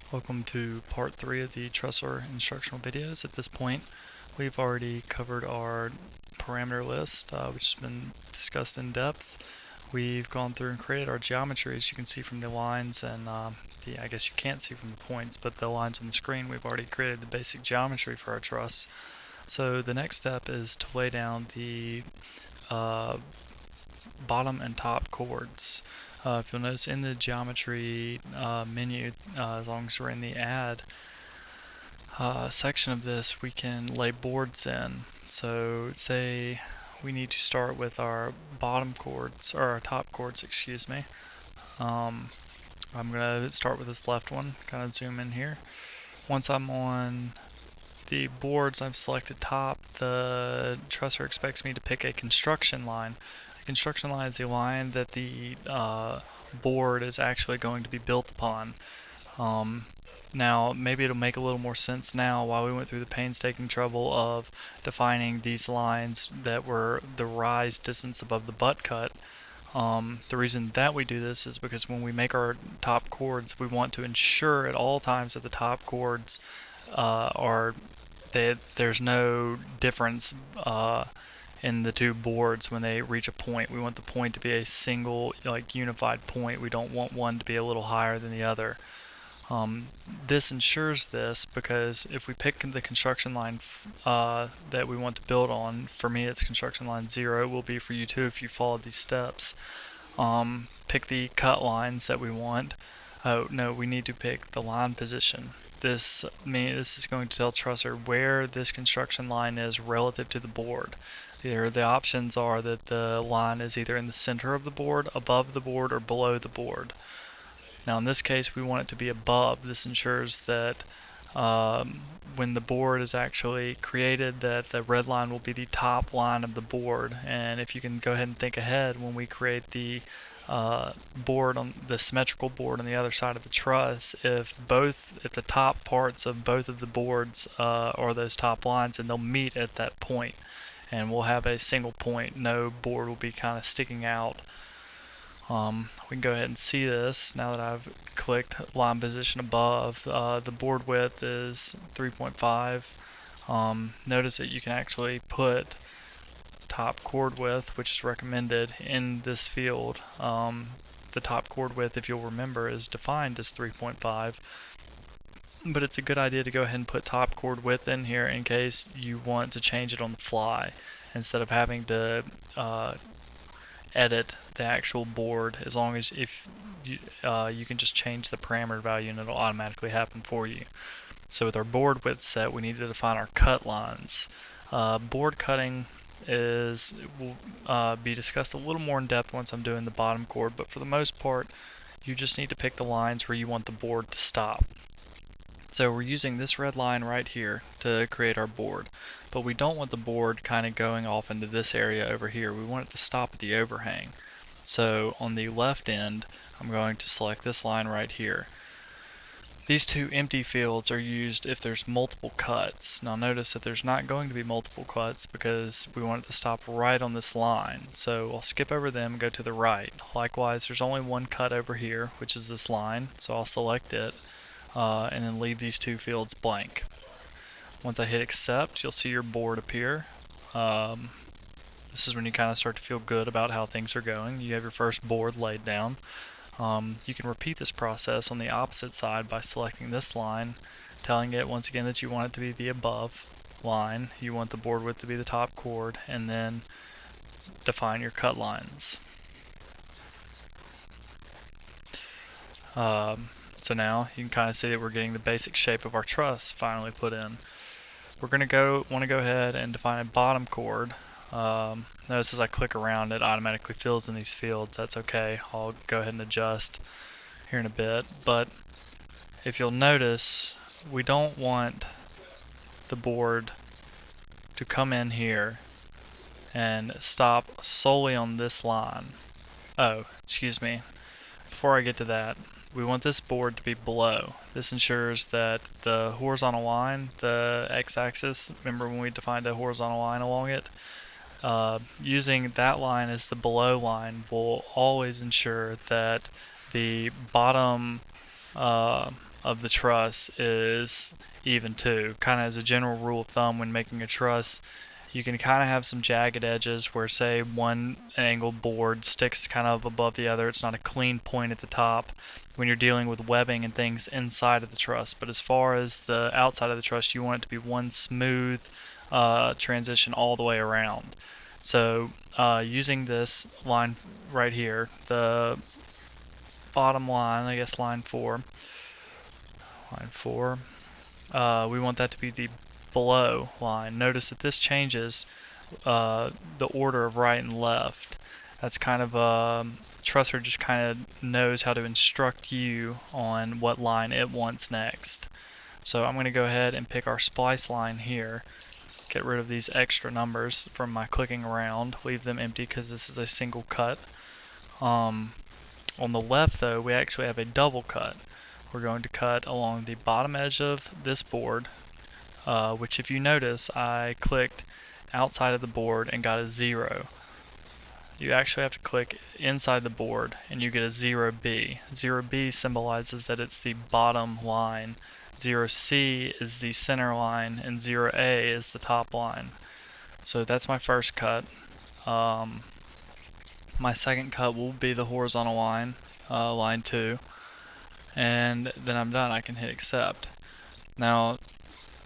Welcome to part 3 of the Trusser instructional videos. At this point, we've already covered our parameter list, which has been discussed in depth. We've gone through and created our geometry, as you can see from the lines and I guess you can't see from the points, but the lines on the screen, we've already created the basic geometry for our truss. So the next step is to lay down the bottom and top chords. If you'll notice in the geometry menu, as long as we're in the add section of this, we can lay boards in. So say we need to start with our bottom chords, or our top chords, excuse me. I'm going to start with this left one, kind of zoom in here. Once I'm on the boards, I've selected top, the Trusser expects me to pick a construction line. A construction line is a line that the board is actually going to be built upon. Now, maybe it'll make a little more sense now while we went through the painstaking trouble of defining these lines that were the rise distance above the butt cut. The reason that we do this is because when we make our top chords, we want to ensure at all times that the top chords there's no difference in the two boards when they reach a point. We want the point to be a single, unified point. We don't want one to be a little higher than the other. This ensures this because if we pick the construction line that we want to build on, for me it's construction line 0, it will be for you too if you follow these steps. Pick the cut lines that we want. Oh no, we need to pick the line position. This is going to tell Trusser where this construction line is relative to the board. The options are that the line is either in the center of the board, above the board, or below the board. Now in this case we want it to be above. This ensures that when the board is actually created, that the red line will be the top line of the board. And if you can go ahead and think ahead, when we create the board on the symmetrical board on the other side of the truss, if the top parts of both of the boards are those top lines, and they'll meet at that point, and we'll have a single point. No board will be kind of sticking out. We can go ahead and see this now that I've clicked line position above. The board width is 3.5. Notice that you can actually put top chord width, which is recommended in this field. The top chord width, if you'll remember, is defined as 3.5, but it's a good idea to go ahead and put top chord width in here in case you want to change it on the fly instead of having to edit the actual board. As long as if you can just change the parameter value and it'll automatically happen for you. So with our board width set, we need to define our cut lines. Board cutting will be discussed a little more in depth once I'm doing the bottom chord, but for the most part you just need to pick the lines where you want the board to stop. So we're using this red line right here to create our board, but we don't want the board kind of going off into this area over here. We want it to stop at the overhang. So on the left end, I'm going to select this line right here. These two empty fields are used if there's multiple cuts. Now notice that there's not going to be multiple cuts because we want it to stop right on this line. So I'll skip over them and go to the right. Likewise, there's only one cut over here, which is this line, so I'll select it and then leave these two fields blank. Once I hit accept, you'll see your board appear. This is when you kind of start to feel good about how things are going. You have your first board laid down. You can repeat this process on the opposite side by selecting this line, telling it once again that you want it to be the above line, you want the board width to be the top chord, and then define your cut lines. So now you can kind of see that we're getting the basic shape of our truss finally put in. We're going to want to go ahead and define a bottom chord. Notice as I click around, it automatically fills in these fields. That's okay. I'll go ahead and adjust here in a bit. But if you'll notice, we don't want the board to come in here and stop solely on this line. Oh, excuse me. Before I get to that, we want this board to be below. This ensures that the horizontal line, the x-axis, remember when we defined a horizontal line along it? Using that line as the below line will always ensure that the bottom of the truss is even too. Kind of as a general rule of thumb when making a truss, you can kind of have some jagged edges where, say, one angled board sticks kind of above the other. It's not a clean point at the top when you're dealing with webbing and things inside of the truss. But as far as the outside of the truss, you want it to be one smooth transition all the way around. So using this line right here, the bottom line, I guess line 4, we want that to be the below line. Notice that this changes the order of right and left. That's kind of Trusser just kind of knows how to instruct you on what line it wants next. So I'm going to go ahead and pick our splice line here. Get rid of these extra numbers from my clicking around. Leave them empty because this is a single cut. On the left though, we actually have a double cut. We're going to cut along the bottom edge of this board, which if you notice, I clicked outside of the board and got a 0. You actually have to click inside the board and you get a 0B. 0B symbolizes that it's the bottom line. 0C is the center line and 0A is the top line. So that's my first cut. My second cut will be the horizontal line, line 2. And then I'm done. I can hit accept. Now,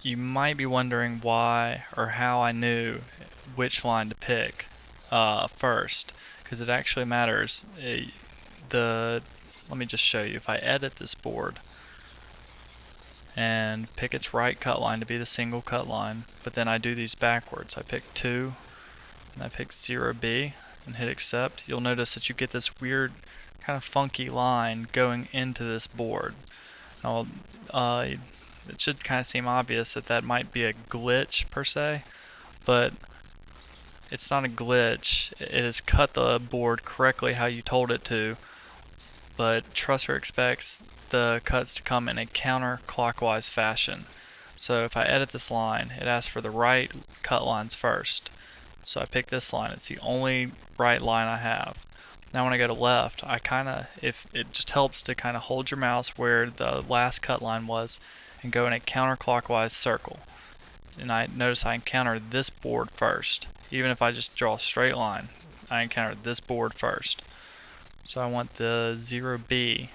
you might be wondering why or how I knew which line to pick first, because it actually matters. Let me just show you. If I edit this board and pick its right cut line to be the single cut line, but then I do these backwards. I pick 2 and I pick 0B and hit accept. You'll notice that you get this weird kind of funky line going into this board. Now, it should kind of seem obvious that that might be a glitch per se, but it's not a glitch. It has cut the board correctly how you told it to, but Trusser expects the cuts to come in a counterclockwise fashion. So if I edit this line, it asks for the right cut lines first. So I pick this line. It's the only right line I have. Now when I go to left, if it just helps to kind of hold your mouse where the last cut line was and go in a counterclockwise circle. And I notice I encounter this board first. Even if I just draw a straight line, I encounter this board first. So I want the 0B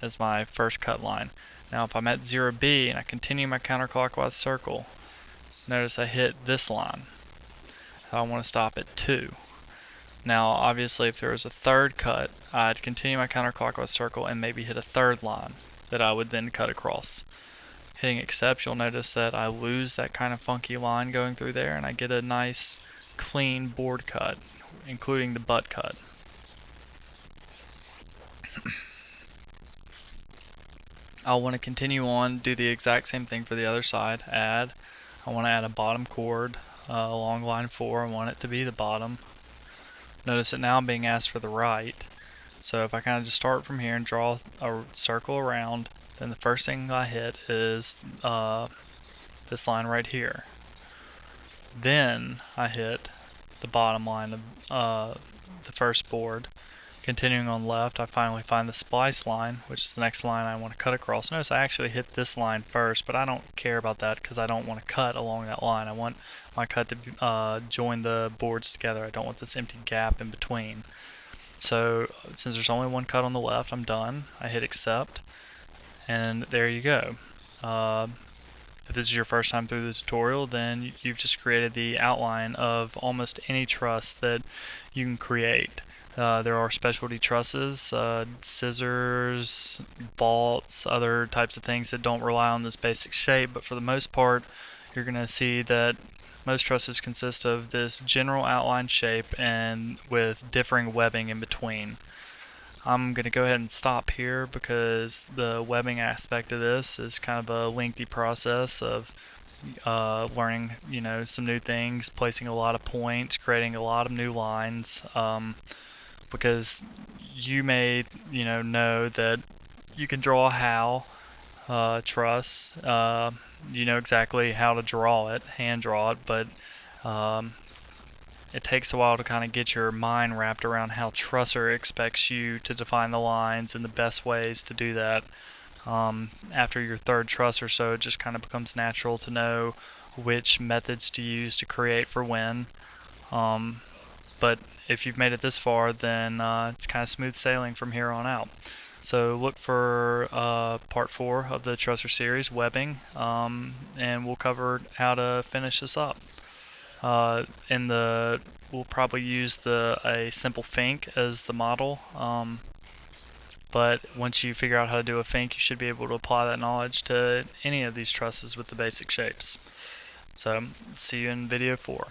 as my first cut line. Now if I'm at 0B and I continue my counterclockwise circle, notice I hit this line. I want to stop at 2. Now obviously if there was a third cut, I'd continue my counterclockwise circle and maybe hit a third line that I would then cut across. Hitting accept, you'll notice that I lose that kind of funky line going through there and I get a nice clean board cut, including the butt cut. I'll want to continue on, do the exact same thing for the other side. I want to add a bottom chord along line 4. I want it to be the bottom. Notice that now I'm being asked for the right. So if I kind of just start from here and draw a circle around, then the first thing I hit is this line right here. Then I hit the bottom line of the first board. Continuing on left, I finally find the splice line, which is the next line I want to cut across. Notice I actually hit this line first, but I don't care about that because I don't want to cut along that line. I want my cut to join the boards together. I don't want this empty gap in between. So since there's only one cut on the left, I'm done. I hit accept, and there you go. If this is your first time through the tutorial, then you've just created the outline of almost any truss that you can create. There are specialty trusses, scissors, bolts, other types of things that don't rely on this basic shape, but for the most part, you're going to see that most trusses consist of this general outline shape and with differing webbing in between. I'm going to go ahead and stop here because the webbing aspect of this is kind of a lengthy process of learning, some new things, placing a lot of points, creating a lot of new lines. Because you may, know that you can draw a how truss. You know exactly how to draw it, hand draw it, but it takes a while to kind of get your mind wrapped around how Trusser expects you to define the lines and the best ways to do that. After your third truss or so, it just kind of becomes natural to know which methods to use to create for when. But if you've made it this far, then it's kind of smooth sailing from here on out. So look for part 4 of the Trusser series, webbing, and we'll cover how to finish this up. We'll probably use a simple fink as the model, but once you figure out how to do a fink, you should be able to apply that knowledge to any of these trusses with the basic shapes. So see you in video 4.